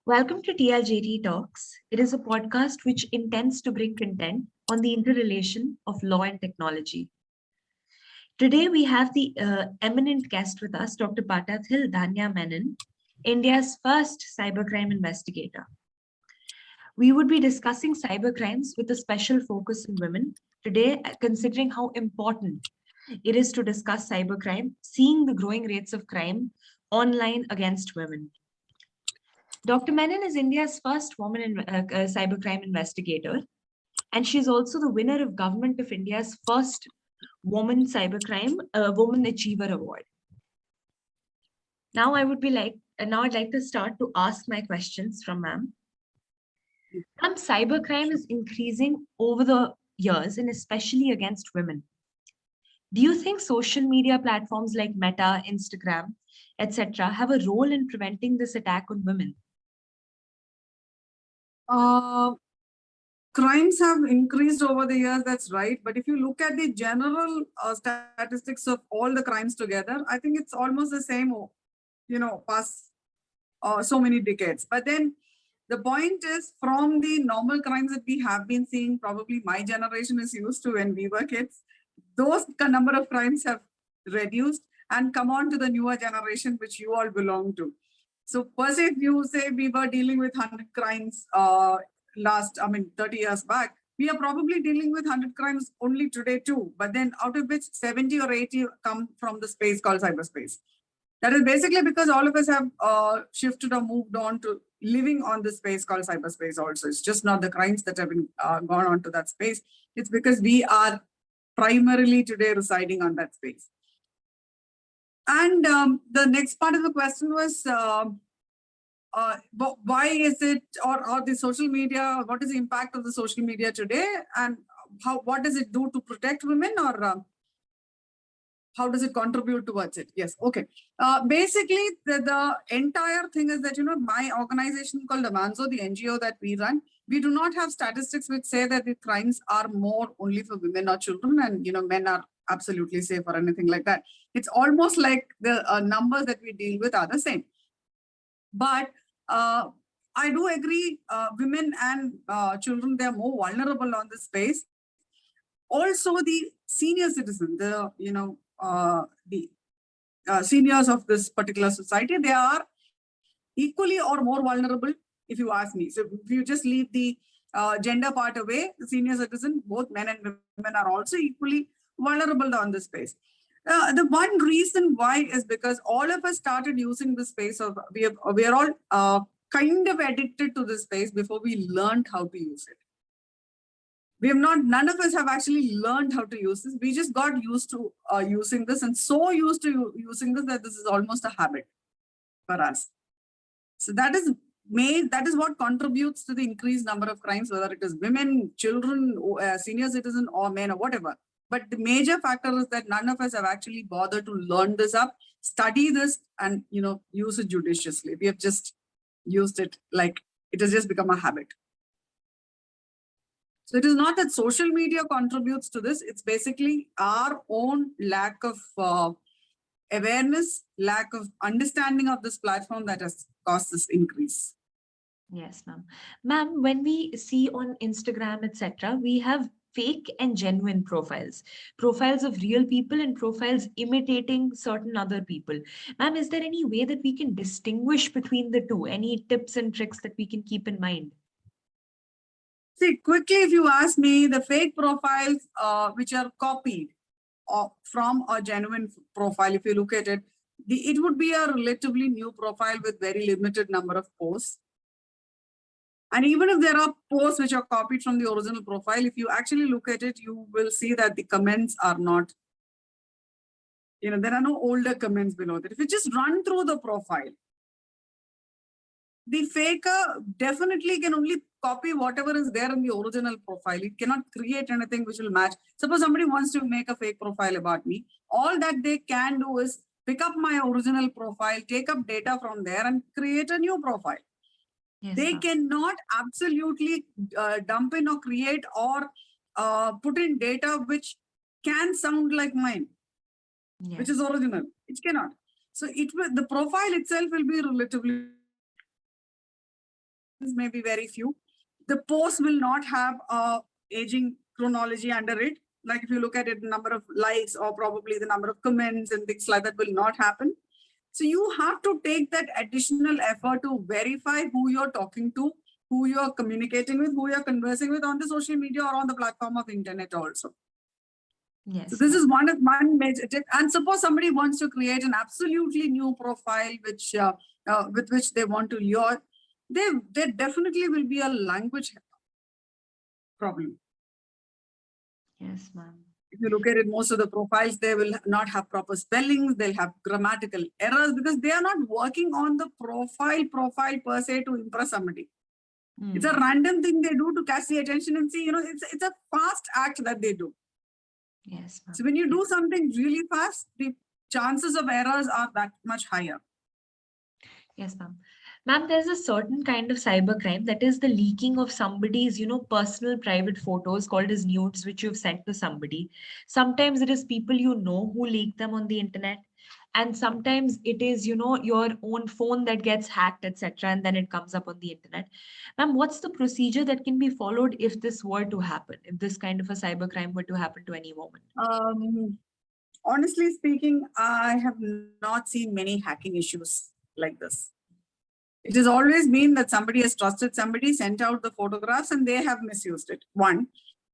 Welcome to TRJT Talks. It is a podcast which intends to bring content on the interrelation of law and technology. Today, we have the eminent guest with us, Dr. Patathil Dhanya Menon, India's first cybercrime investigator. We would be discussing cybercrimes with a special focus on women today, considering how important it is to discuss cybercrime, seeing the growing rates of crime online against women. Dr. Menon is India's first woman cybercrime investigator, and she's also the winner of Government of India's first Woman Cybercrime Woman Achiever Award. Now I'd like to start to ask my questions from ma'am. Ma'am, cybercrime is increasing over the years and especially against women. Do you think social media platforms like Meta, Instagram, etc., have a role in preventing this attack on women? Crimes have increased over the years, that's right. But if you look at the general statistics of all the crimes together, I think it's almost the same, past so many decades. But then the point is, from the normal crimes that we have been seeing, probably my generation is used to when we were kids, those number of crimes have reduced and come on to the newer generation, which you all belong to. So per se, if you say we were dealing with 100 crimes 30 years back, we are probably dealing with 100 crimes only today too. But then out of which 70 or 80 come from the space called cyberspace. That is basically because all of us have shifted or moved on to living on the space called cyberspace also. It's just not the crimes that have been gone on to that space. It's because we are primarily today residing on that space. And the next part of the question was, why is it, or the social media, what is the impact of the social media today, and what does it do to protect women, or how does it contribute towards it? Yes, okay. Basically, the entire thing is that, my organization called Amanzo, the NGO that we run, we do not have statistics which say that the crimes are more only for women or children, and, men are absolutely safe or anything like that. It's almost like the numbers that we deal with are the same. But I do agree, women and children, they're more vulnerable on this space. Also, the senior citizen, the seniors of this particular society, they are equally or more vulnerable, if you ask me. So if you just leave the gender part away, the senior citizen, both men and women, are also equally vulnerable on this space. The one reason why is because all of us started using this space. We are all kind of addicted to this space before we learned how to use it. None of us have actually learned how to use this. We just got used to using this, and so used to using this that this is almost a habit for us. So that is what contributes to the increased number of crimes, whether it is women, children, senior citizen, or men, or whatever. But the major factor is that none of us have actually bothered to learn this up, study this, and use it judiciously. We have just used it like it has just become a habit. So it is not that social media contributes to this. It's basically our own lack of awareness, lack of understanding of this platform that has caused this increase. Yes, ma'am. Ma'am, when we see on Instagram, etc., we have fake and genuine profiles of real people and profiles imitating certain other people. Ma'am, is there any way that we can distinguish between the two? Any tips and tricks that we can keep in mind? See, quickly, if you ask me, the fake profiles which are copied from a genuine profile, if you look at it, it would be a relatively new profile with very limited number of posts. And even if there are posts which are copied from the original profile, if you actually look at it, you will see that the comments are not, there are no older comments below that. If you just run through the profile, the faker definitely can only copy whatever is there in the original profile. It cannot create anything which will match. Suppose somebody wants to make a fake profile about me. All that they can do is pick up my original profile, take up data from there, and create a new profile. Yes, they cannot absolutely dump in or create or put in data which can sound like mine, yes, which is original. It cannot. So the profile itself will be relatively may be very few. The post will not have a aging chronology under it. Like if you look at it, the number of likes or probably the number of comments and things like that will not happen. So you have to take that additional effort to verify who you're talking to, who you're communicating with, who you're conversing with on the social media or on the platform of internet also. Yes. So this is one major tip. And suppose somebody wants to create an absolutely new profile, which with which they want to lure, there definitely will be a language problem. Yes, ma'am. If you look at it, most of the profiles, they will not have proper spellings, they'll have grammatical errors because they are not working on the profile per se to impress somebody. It's a random thing they do to catch the attention and see, it's a fast act that they do. Yes, ma'am. So when you do something really fast, the chances of errors are that much higher. Yes, ma'am. Ma'am, there's a certain kind of cybercrime that is the leaking of somebody's, personal private photos called as nudes, which you've sent to somebody. Sometimes it is people who leak them on the internet. And sometimes it is, your own phone that gets hacked, etc. And then it comes up on the internet. Ma'am, what's the procedure that can be followed if this were to happen, if this kind of a cybercrime were to happen to any woman? Honestly speaking, I have not seen many hacking issues like this. It has always been that somebody has trusted somebody, sent out the photographs, and they have misused it. One.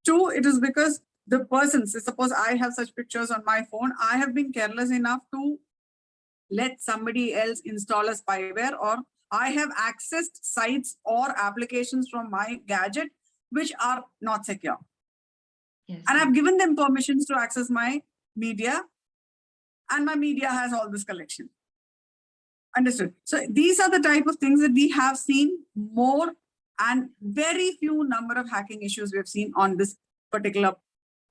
Two, it is because the person, suppose I have such pictures on my phone, I have been careless enough to let somebody else install a spyware, or I have accessed sites or applications from my gadget which are not secure. Yes. And I've given them permissions to access my media, and my media has all this collection. Understood. So these are the type of things that we have seen more, and very few number of hacking issues we have seen on this particular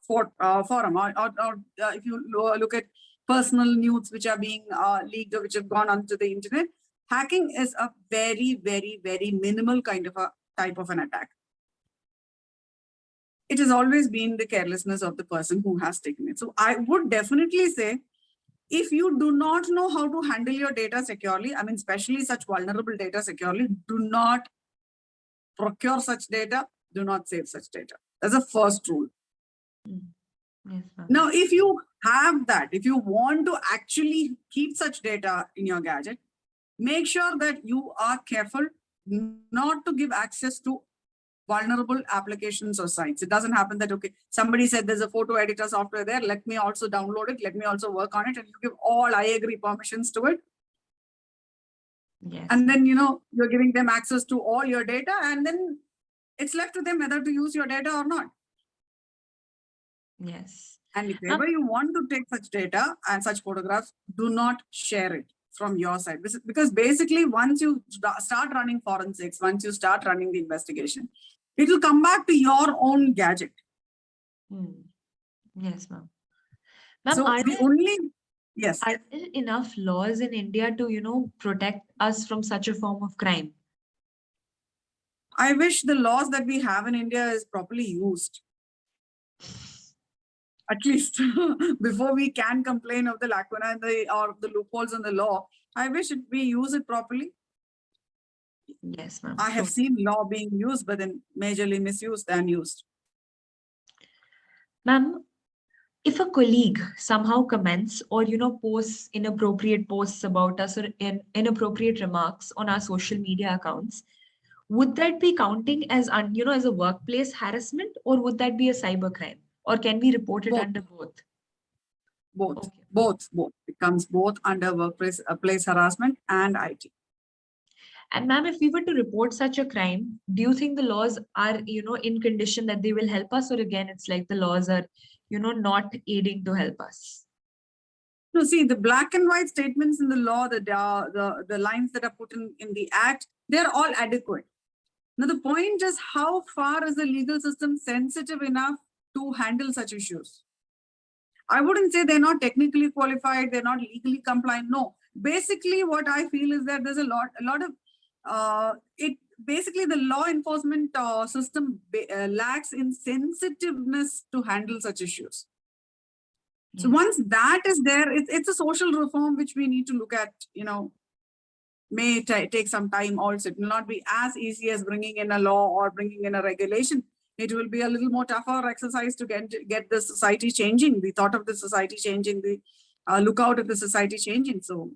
forum. Or if you look at personal nudes which are being leaked or which have gone onto the internet, hacking is a very, very, very minimal kind of a type of an attack. It has always been the carelessness of the person who has taken it. So I would definitely say, if you do not know how to handle your data securely, I mean, especially such vulnerable data securely, do not procure such data, do not save such data. That's the first rule. Yes, now, if you have that, if you want to actually keep such data in your gadget, make sure that you are careful not to give access to vulnerable applications or sites. It doesn't happen that, okay, somebody said there's a photo editor software there, let me also download it, let me also work on it, and you give all I agree permissions to it. Yes. And then, you're giving them access to all your data, and then it's left to them whether to use your data or not. Yes. And if ever you want to take such data and such photographs, do not share it from your side. Because basically, once you start running forensics, once you start running the investigation, it will come back to your own gadget. Yes, ma'am. So Are there enough laws in India to, protect us from such a form of crime? I wish the laws that we have in India is properly used. At least before we can complain of the lacuna or the loopholes in the law, I wish we use it properly. Yes, ma'am. I have seen law being used, but then majorly misused and used. Ma'am, if a colleague somehow comments or, posts inappropriate posts about us or inappropriate remarks on our social media accounts, would that be counting as, as a workplace harassment, or would that be a cybercrime? Or can we report it under both? Both. Okay. Both. It comes both under workplace place harassment and IT. And ma'am, if we were to report such a crime, do you think the laws are, in condition that they will help us, or again, it's like the laws are, not aiding to help us? No, see, the black and white statements in the law, the lines that are put in the act, they're all adequate. Now, the point is, how far is the legal system sensitive enough to handle such issues? I wouldn't say they're not technically qualified, they're not legally compliant. No, basically what I feel is that there's a lot of, basically the law enforcement system lacks in sensitiveness to handle such issues. Yes. So once that is there, it's a social reform which we need to look at, may take some time also. It will not be as easy as bringing in a law or bringing in a regulation. It will be a little more tougher exercise to get the society changing, the thought of the society changing, the lookout of the society changing. So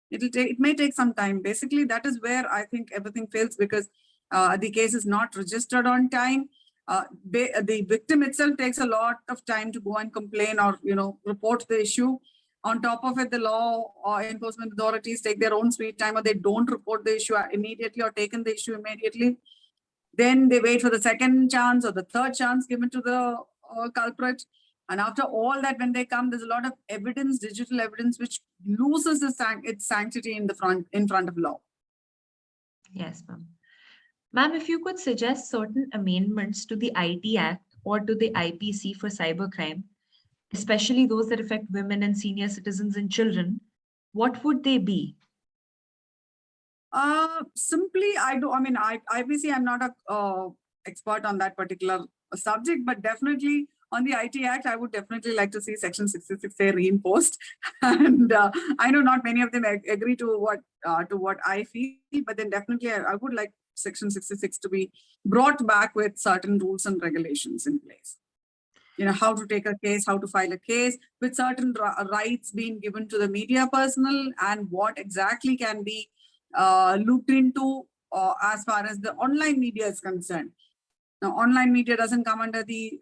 it may take some time. Basically, that is where I think everything fails, because the case is not registered on time. The victim itself takes a lot of time to go and complain or report the issue. On top of it, the law or enforcement authorities take their own sweet time, or they don't report the issue immediately or taken the issue immediately. Then they wait for the second chance or the third chance given to the culprit. And after all that, when they come, there's a lot of evidence, digital evidence, which loses its sanctity in front of law. Yes, ma'am. Ma'am, if you could suggest certain amendments to the IT Act or to the IPC for cybercrime, especially those that affect women and senior citizens and children, what would they be? Simply, IPC, I'm not a expert on that particular subject, but definitely on the IT Act, I would definitely like to see Section 66A reinforced. And I know not many of them agree to what I feel, but then definitely I would like Section 66 to be brought back with certain rules and regulations in place. How to take a case, how to file a case, with certain rights being given to the media personnel, and what exactly can be looked into as far as the online media is concerned. Now, online media doesn't come under the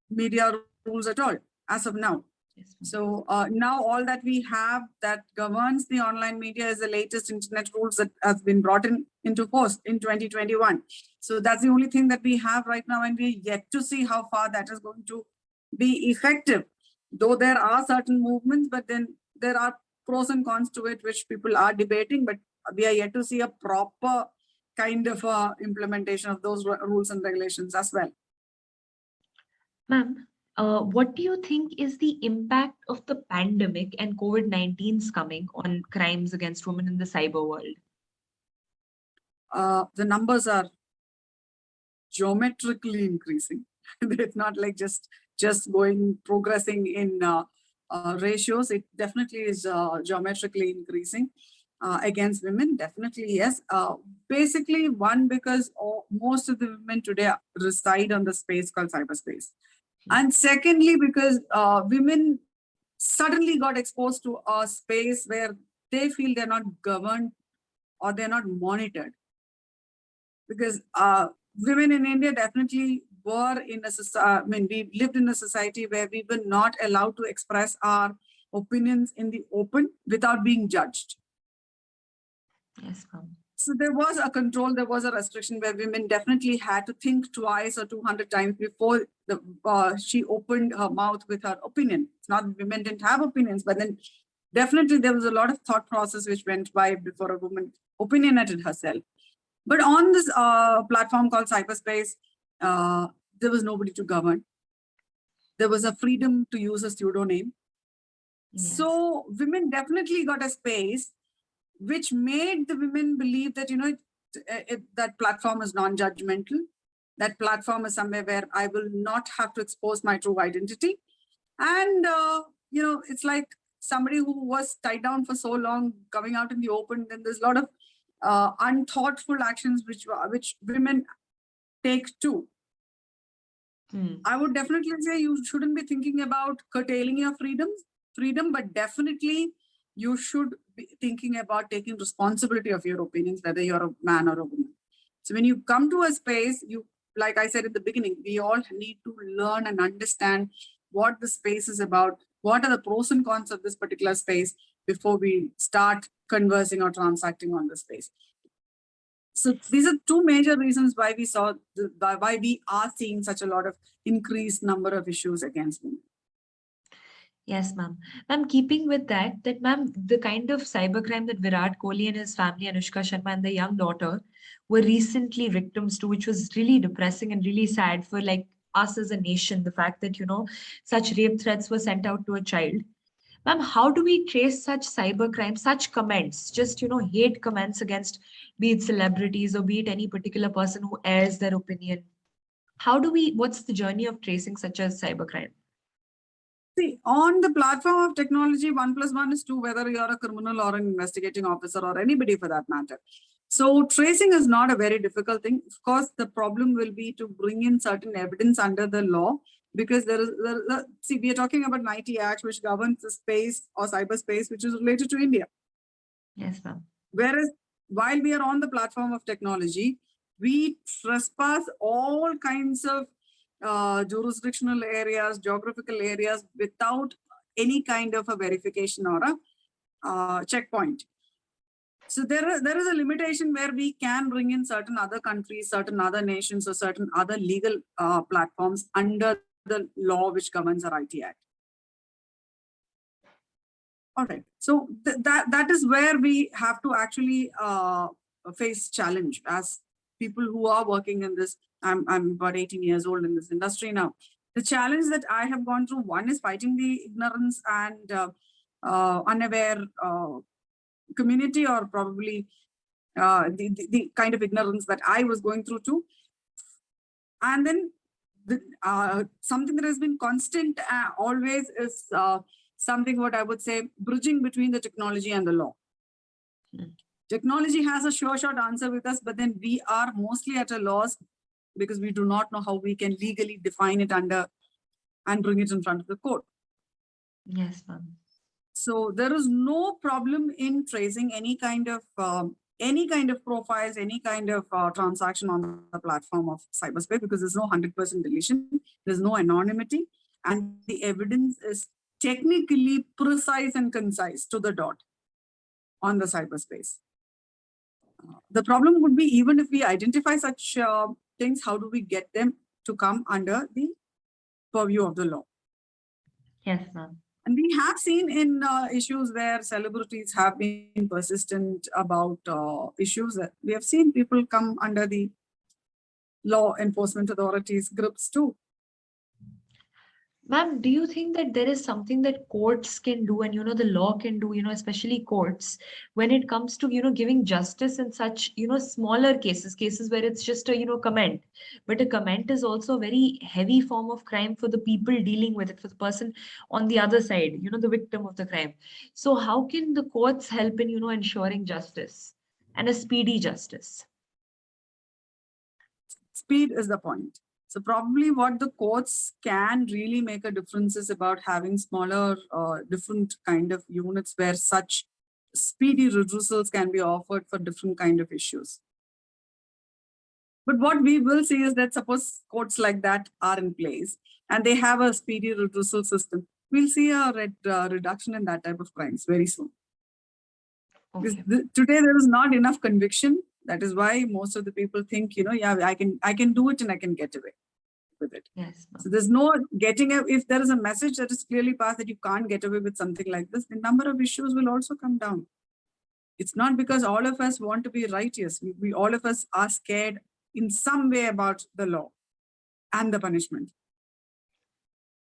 media rules at all as of now. Yes, So now all that we have that governs the online media is the latest internet rules that has been brought into force in 2021. So that's the only thing that we have right now, and we're yet to see how far that is going to be effective. Though there are certain movements, but then there are pros and cons to it, which people are debating, but we are yet to see a proper kind of implementation of those rules and regulations as well. Ma'am, what do you think is the impact of the pandemic and COVID-19's coming on crimes against women in the cyber world? The numbers are geometrically increasing. It's not like just progressing in ratios. It definitely is geometrically increasing against women. Definitely, yes. Basically, one, because most of the women today reside on the space called cyberspace. And secondly, because women suddenly got exposed to a space where they feel they're not governed or they're not monitored. Because women in India definitely were in a society, we lived in a society where we were not allowed to express our opinions in the open without being judged. Yes, ma'am. So there was a control, there was a restriction where women definitely had to think twice or 200 times before she opened her mouth with her opinion. It's not that women didn't have opinions, but then definitely there was a lot of thought process which went by before a woman opinionated herself. But on this platform called cyberspace, there was nobody to govern. There was a freedom to use a pseudonym. Yes. So women definitely got a space which made the women believe that, that platform is non-judgmental. That platform is somewhere where I will not have to expose my true identity. And, it's like somebody who was tied down for so long coming out in the open, then there's a lot of unthoughtful actions which women take too. I would definitely say you shouldn't be thinking about curtailing your freedom, but definitely you should be thinking about taking responsibility of your opinions, whether you're a man or a woman. So when you come to a space, like I said at the beginning, we all need to learn and understand what the space is about, what are the pros and cons of this particular space before we start conversing or transacting on the space. So these are two major reasons why we are seeing such a lot of increased number of issues against women. Yes, ma'am. Ma'am, keeping with that ma'am, the kind of cybercrime that Virat Kohli and his family, Anushka Sharma and the young daughter, were recently victims to, which was really depressing and really sad for like us as a nation, the fact that, such rape threats were sent out to a child. Ma'am, how do we trace such cybercrime, such comments, just, hate comments against, be it celebrities or be it any particular person who airs their opinion? What's the journey of tracing such a cybercrime? See, on the platform of technology, 1+1 is 2, whether you're a criminal or an investigating officer or anybody for that matter. So tracing is not a very difficult thing. Of course, the problem will be to bring in certain evidence under the law, because see, we are talking about an IT Act which governs the space or cyberspace, which is related to India. Yes, ma'am. Whereas while we are on the platform of technology, we trespass all kinds of jurisdictional areas, geographical areas without any kind of a verification or a checkpoint. So there is a limitation where we can bring in certain other countries, certain other nations, or certain other legal platforms under the law which governs our IT Act. All right. So that is where we have to actually face challenge as people who are working in this. I'm about 18 years old in this industry now. The challenge that I have gone through, one is fighting the ignorance and unaware community, or probably the kind of ignorance that I was going through too. And then something that has been constant always is something what I would say bridging between the technology and the law. Technology has a sure shot answer with us, but then we are mostly at a loss because we do not know how we can legally define it under and bring it in front of the court. Yes, ma'am. So there is no problem in tracing any kind of profiles, any kind of transaction on the platform of cyberspace, because there's no 100% deletion, there's no anonymity, and the evidence is technically precise and concise to the dot on the cyberspace. The problem would be, even if we identify such things, how do we get them to come under the purview of the law? Yes, ma'am. And we have seen in issues where celebrities have been persistent about issues that we have seen people come under the law enforcement authorities' grips too. Ma'am, do you think that there is something that courts can do and, the law can do, especially courts, when it comes to, giving justice in such, smaller cases where it's just a, comment. But a comment is also a very heavy form of crime for the people dealing with it, for the person on the other side, the victim of the crime. So how can the courts help in, ensuring justice and a speedy justice? Speed is the point. So probably what the courts can really make a difference is about having smaller, different kind of units where such speedy reversals can be offered for different kind of issues. But what we will see is that suppose courts like that are in place and they have a speedy reversal system, we'll see a reduction in that type of crimes very soon. Okay. Today there is not enough conviction. That is why most of the people think, yeah, I can do it and I can get away with it. Yes. So there's no getting away. If there is a message that is clearly passed that you can't get away with something like this, the number of issues will also come down. It's not because all of us want to be righteous. We all of us are scared in some way about the law and the punishment.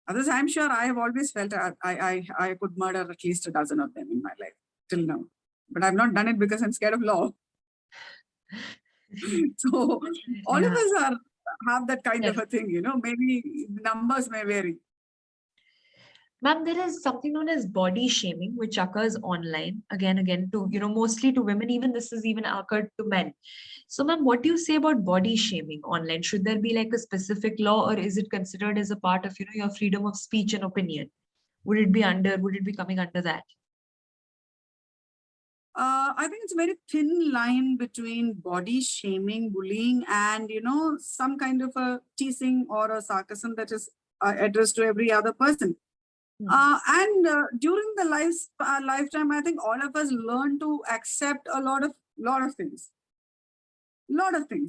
Others, I'm sure I have always felt I could murder at least a dozen of them in my life till now. But I've not done it because I'm scared of law. So all of us have that kind of a thing, maybe numbers may vary. Ma'am, there is something known as body shaming, which occurs online again to, mostly to women. Even this has even occurred to men. So ma'am, what do you say about body shaming online? Should there be like a specific law, or is it considered as a part of, your freedom of speech and opinion? Would it be coming under that? I think it's a very thin line between body shaming, bullying, and, some kind of a teasing or a sarcasm that is addressed to every other person. And during the lifetime, I think all of us learn to accept a lot of things.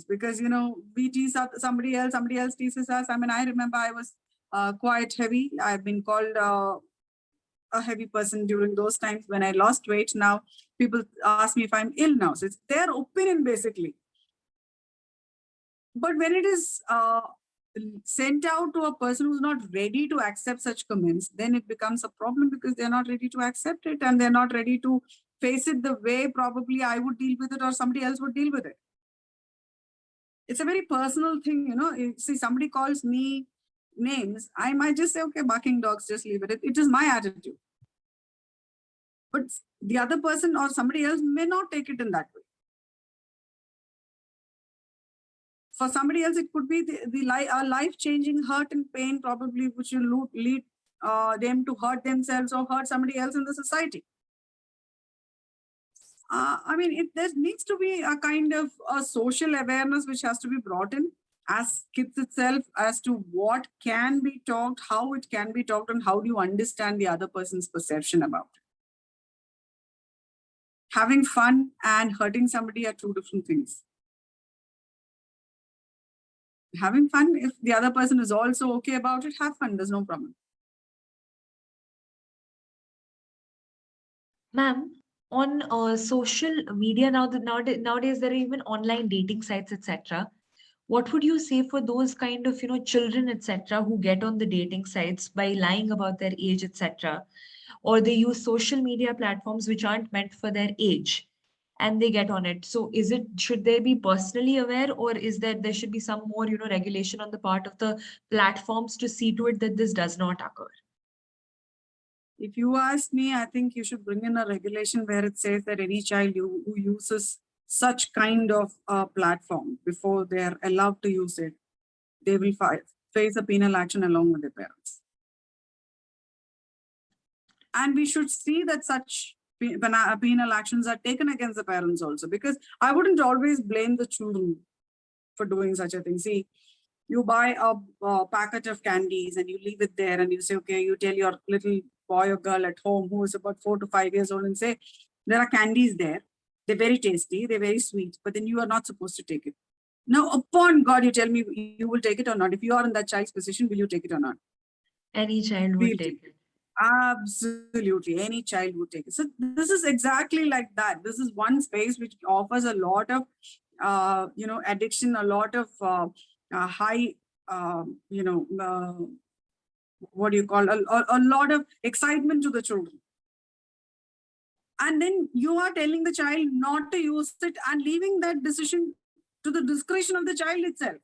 Because, we tease somebody else teases us. I mean, I remember I was quite heavy. I've been called a heavy person during those times when I lost weight. Now people ask me if I'm ill now. So it's their opinion basically. But when it is sent out to a person who's not ready to accept such comments, then it becomes a problem because they're not ready to accept it and they're not ready to face it the way probably I would deal with it or somebody else would deal with it. It's a very personal thing, See, somebody calls me names, I might just say, okay, barking dogs, just leave it. It is my attitude. But the other person or somebody else may not take it in that way. For somebody else, it could be a life-changing hurt and pain, probably, which will lead them to hurt themselves or hurt somebody else in the society. I mean, there needs to be a kind of a social awareness which has to be brought in as kids itself as to what can be talked, how it can be talked, and how do you understand the other person's perception about it. Having fun and hurting somebody are two different things. Having fun, if the other person is also okay about it, have fun, there's no problem. Ma'am, on social media nowadays there are even online dating sites, etc. What would you say for those kind of children, etc., who get on the dating sites by lying about their age, etc., or they use social media platforms which aren't meant for their age, and they get on it? So should they be personally aware, or is there should be some more regulation on the part of the platforms to see to it that this does not occur? If you ask me, I think you should bring in a regulation where it says that any child who uses such kind of platform, before they are allowed to use it, they will face a penal action along with their parents. And we should see that such penal actions are taken against the parents also, because I wouldn't always blame the children for doing such a thing. See, you buy a packet of candies and you leave it there and you say, okay, you tell your little boy or girl at home who is about 4 to 5 years old and say, there are candies there. They're very tasty. They're very sweet, but then you are not supposed to take it. Now, upon God, you tell me you will take it or not. If you are in that child's position, will you take it or not? Any child would take it. Absolutely. Any child would take it. So this is exactly like that. This is one space which offers a lot of, addiction, a lot of high, what do you call, a lot of excitement to the children. And then you are telling the child not to use it and leaving that decision to the discretion of the child itself,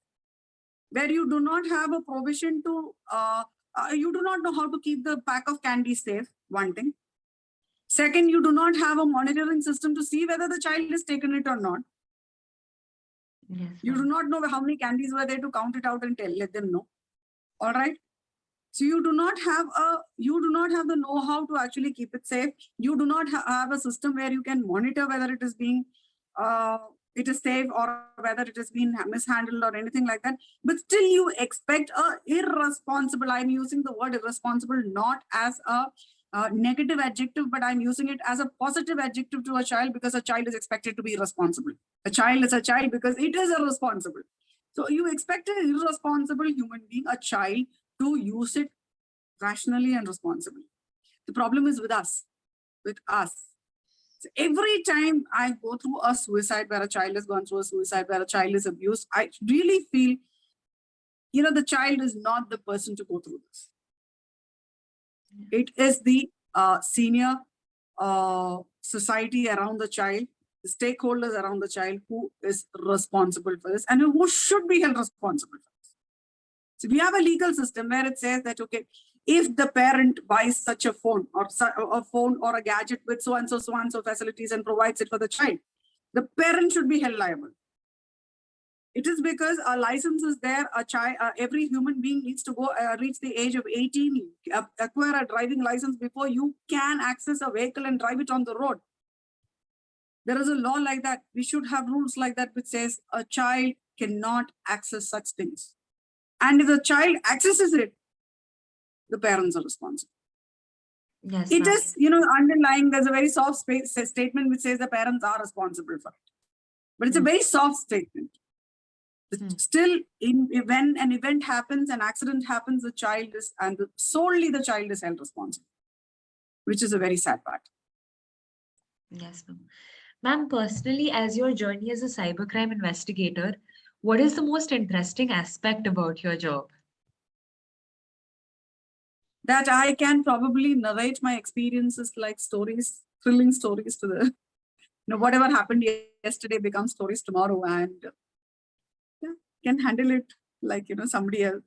where you do not have a provision to, you do not know how to keep the pack of candy safe, one thing. Second, you do not have a monitoring system to see whether the child has taken it or not. Yes, you do not know how many candies were there to count it out and let them know. All right. So you do not have the know-how to actually keep it safe. You do not have a system where you can monitor whether it is being, it is safe or whether it has been mishandled or anything like that. But still you expect a irresponsible, I'm using the word irresponsible not as a negative adjective, but I'm using it as a positive adjective to a child, because a child is expected to be responsible. A child is a child because it is irresponsible. So you expect an irresponsible human being, a child, to use it rationally and responsibly. The problem is with us. So every time I go through a suicide where a child has gone through a suicide, where a child is abused, I really feel, the child is not the person to go through this. It is the senior society around the child, the stakeholders around the child who is responsible for this and who should be held responsible for this. So we have a legal system where it says that, okay, if the parent buys such a phone or a gadget with so and so facilities and provides it for the child, the parent should be held liable. It is because a license is there. Every human being needs to go reach the age of 18, acquire a driving license before you can access a vehicle and drive it on the road. There is a law like that. We should have rules like that which says a child cannot access such things. And if the child accesses it, the parents are responsible. Yes, it is, underlying, there's a very soft statement which says the parents are responsible for it. But it's a very soft statement. Still, when an event happens, an accident happens, the child is, and solely the child is held responsible, which is a very sad part. Yes, ma'am. Ma'am, personally, as your journey as a cybercrime investigator, what is the most interesting aspect about your job? That I can probably narrate my experiences like stories, thrilling stories to the, whatever happened yesterday becomes stories tomorrow, and can handle it like, somebody else.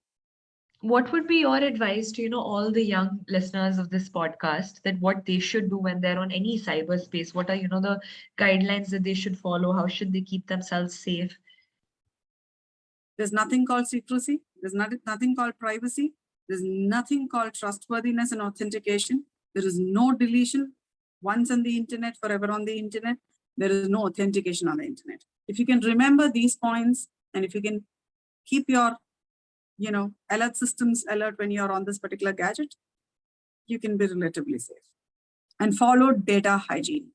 What would be your advice to, all the young listeners of this podcast, that what they should do when they're on any cyberspace? What are, the guidelines that they should follow? How should they keep themselves safe? There's nothing called secrecy. There's nothing called privacy. There's nothing called trustworthiness and authentication. There is no deletion. Once on the internet, forever on the internet. There is no authentication on the internet. If you can remember these points, and if you can keep your, alert systems alert when you're on this particular gadget, you can be relatively safe. And follow data hygiene.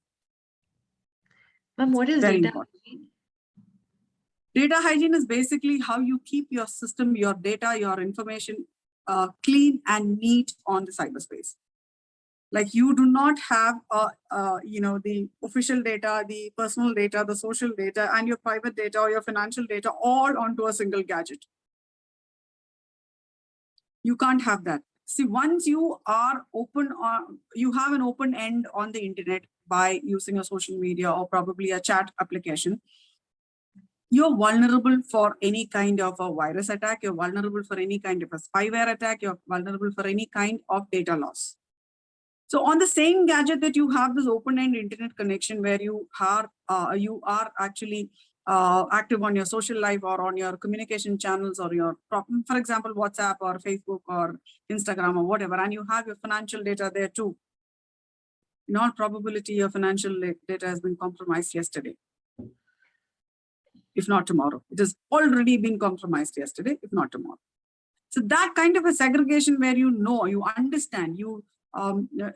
Ma'am, what is Very data important. hygiene? Data hygiene is basically how you keep your system, your data, your information clean and neat on the cyberspace. Like you do not have, the official data, the personal data, the social data, and your private data or your financial data all onto a single gadget. You can't have that. See, once you are open, you have an open end on the internet by using a social media or probably a chat application, you're vulnerable for any kind of a virus attack, you're vulnerable for any kind of a spyware attack, you're vulnerable for any kind of data loss. So on the same gadget that you have this open-end internet connection where you are actually active on your social life or on your communication channels or your, for example, WhatsApp or Facebook or Instagram or whatever, and you have your financial data there too. In all probability, your financial data has been compromised yesterday, if not tomorrow. It has already been compromised yesterday, if not tomorrow. So that kind of a segregation where you understand, you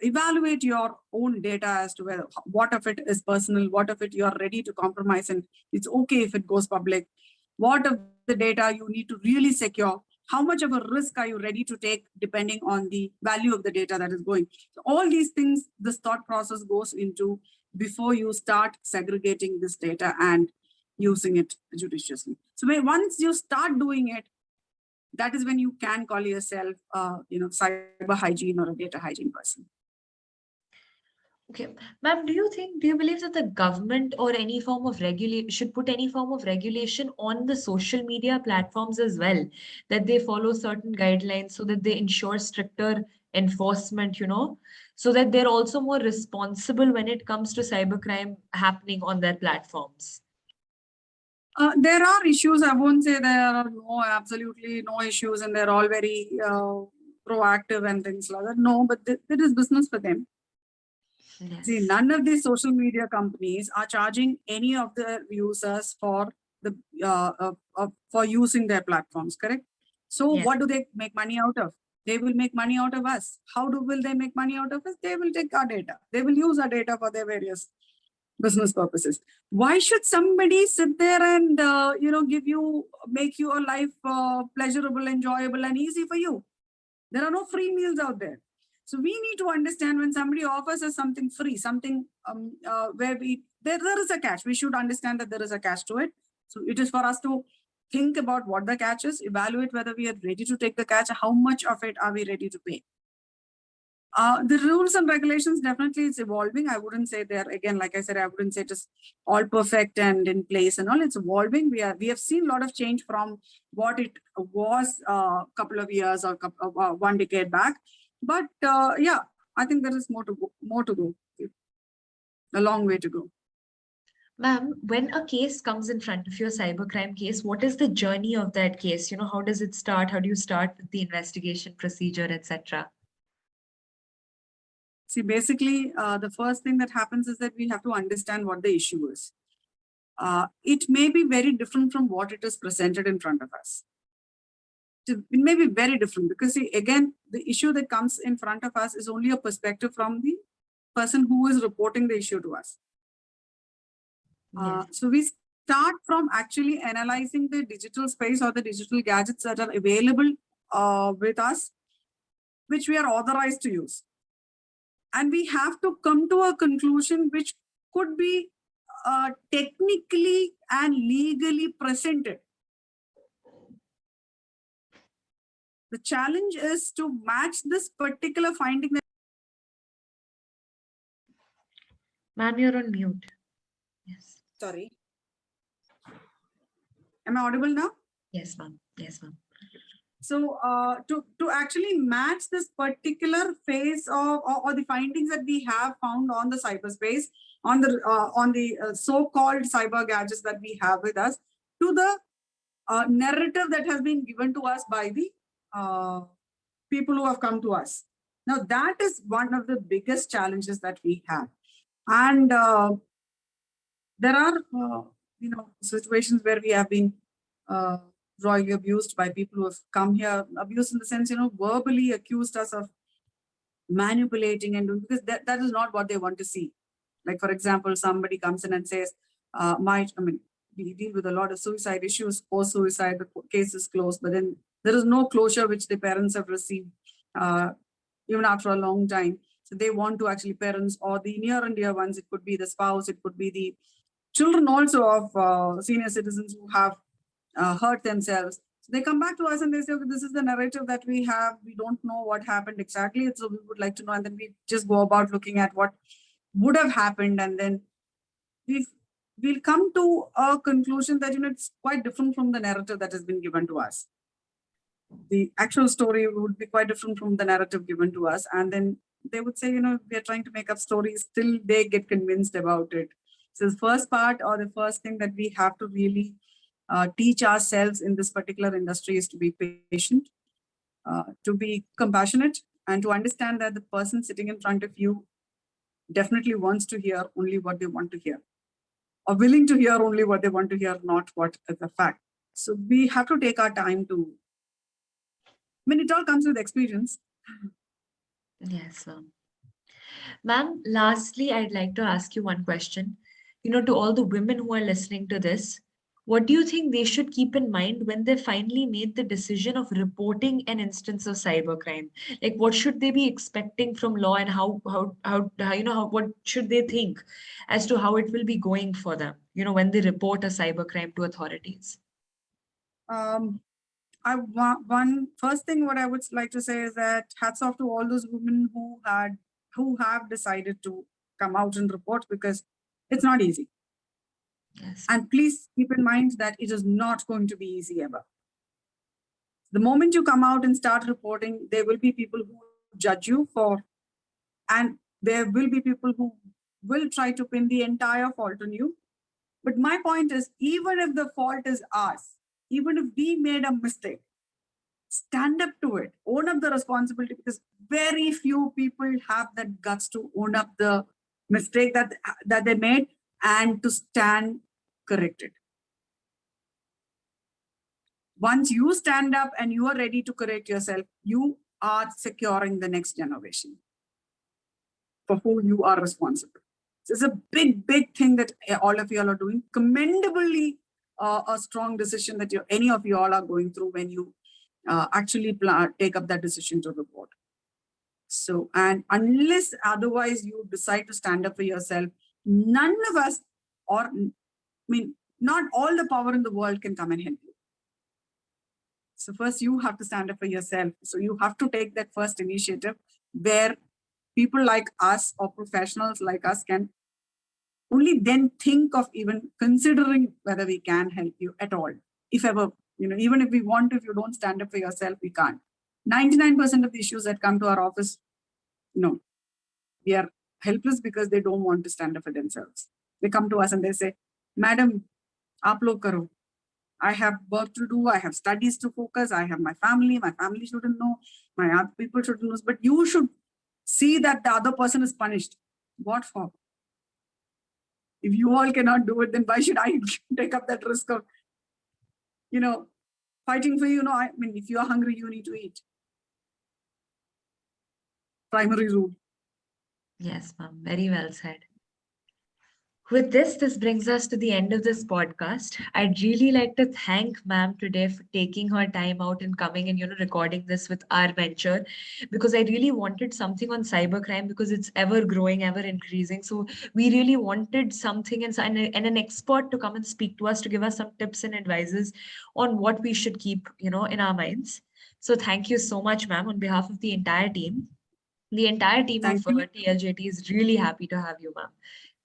evaluate your own data as to whether what of it is personal, what of it you are ready to compromise and it's okay if it goes public, what of the data you need to really secure, how much of a risk are you ready to take depending on the value of the data that is going. So all these things, this thought process goes into before you start segregating this data and using it judiciously. So once you start doing it, that is when you can call yourself, cyber hygiene or a data hygiene person. Okay, ma'am, do you believe that the government or any form of regulation should put any form of regulation on the social media platforms as well, that they follow certain guidelines so that they ensure stricter enforcement, so that they're also more responsible when it comes to cybercrime happening on their platforms? There are issues. I won't say there are absolutely no issues and they're all very proactive and things like that. No, but it is business for them. Yes. See, none of these social media companies are charging any of their users for using their platforms, correct? So Yes. what do they make money out of? They will make money out of us. How will they make money out of us? They will take our data. They will use our data for their various business purposes. Why should somebody sit there and make your life pleasurable, enjoyable, and easy for you? There are no free meals out there. So we need to understand when somebody offers us something free, something where there is a catch. We should understand that there is a catch to it. So it is for us to think about what the catch is, evaluate whether we are ready to take the catch, how much of it are we ready to pay. The rules and regulations, definitely it's evolving. I wouldn't say they're, again, like I said, I wouldn't say it is all perfect and in place and all. It's evolving. We have seen a lot of change from what it was a couple of years or 1 decade back. But yeah, I think there is more to go. A long way to go. Ma'am, when a case comes in front of you, a cybercrime case, what is the journey of that case? How does it start? How do you start with the investigation procedure, etc.? See, basically, the first thing that happens is that we have to understand what the issue is. It may be very different from what it is presented in front of us. It may be very different because, see, again, the issue that comes in front of us is only a perspective from the person who is reporting the issue to us. Yes. So we start from actually analyzing the digital space or the digital gadgets that are available with us, which we are authorized to use. And we have to come to a conclusion which could be technically and legally presented. The challenge is to match this particular finding. Ma'am, you're on mute. Yes. Sorry. Am I audible now? Yes, ma'am. Yes, ma'am. So to actually match this particular phase of or the findings that we have found on the cyberspace, on the so-called cyber gadgets that we have with us, to the narrative that has been given to us by the people who have come to us. Now, that is one of the biggest challenges that we have. And there are, situations where we have been royally abused by people who have come here, abused in the sense, verbally accused us of manipulating and doing, because that is not what they want to see. Like, for example, somebody comes in and says, we deal with a lot of suicide issues, post-suicide, the case is closed, but then there is no closure which the parents have received, even after a long time. So they want to actually, parents or the near and dear ones, it could be the spouse, it could be the children also of senior citizens who have hurt themselves. So they come back to us and they say, okay, this is the narrative that we have. We don't know what happened exactly. So we would like to know. And then we just go about looking at what would have happened. And then we'll come to a conclusion that, it's quite different from the narrative that has been given to us. The actual story would be quite different from the narrative given to us. And then they would say, we are trying to make up stories till they get convinced about it. So the first part, or the first thing that we have to really teach ourselves in this particular industry, is to be patient, to be compassionate, and to understand that the person sitting in front of you definitely wants to hear only what they want to hear, or willing to hear only what they want to hear, not what is a fact. So we have to take our time to, it all comes with experience. Yes, ma'am. Ma'am, lastly, I'd like to ask you one question. To all the women who are listening to this, what do you think they should keep in mind when they finally made the decision of reporting an instance of cybercrime? Like, what should they be expecting from law, and what should they think as to how it will be going for them, when they report a cybercrime to authorities? One first thing what I would like to say is that hats off to all those women who have decided to come out and report, because it's not easy. Yes. And please keep in mind that it is not going to be easy ever. The moment you come out and start reporting, there will be people who judge you for, and there will be people who will try to pin the entire fault on you. But my point is, even if the fault is ours, even if we made a mistake, stand up to it, own up the responsibility, because very few people have that guts to own up the mistake that they made and to stand corrected. Once you stand up and you are ready to correct yourself, you are securing the next generation for who you are responsible. So it's a big, big thing that all of you all are doing. Commendably, a strong decision that any of you all are going through when you actually take up that decision to report. So, and unless otherwise you decide to stand up for yourself, none of us, not all the power in the world can come and help you. So first you have to stand up for yourself. So you have to take that first initiative, where people like us or professionals like us can only then think of even considering whether we can help you at all. If ever, even if we want to, if you don't stand up for yourself, we can't. 99% of the issues that come to our office, we are helpless because they don't want to stand up for themselves. They come to us and they say, Madam, aap log karo. I have work to do. I have studies to focus. I have my family. My family shouldn't know. My other people shouldn't know. But you should see that the other person is punished. What for? If you all cannot do it, then why should I take up that risk of, fighting for you? If you are hungry, you need to eat. Primary rule. Yes, ma'am. Very well said. With this brings us to the end of this podcast. I'd really like to thank ma'am today for taking her time out and coming and, recording this with our venture, because I really wanted something on cybercrime, because it's ever growing, ever increasing. So we really wanted something and an expert to come and speak to us, to give us some tips and advices on what we should keep, in our minds. So thank you so much, ma'am, on behalf of the entire team. The entire team Thank of you. TLJT is really happy to have you, ma'am.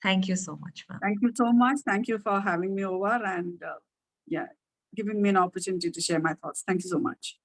Thank you so much, ma'am. Thank you so much. Thank you for having me over and giving me an opportunity to share my thoughts. Thank you so much.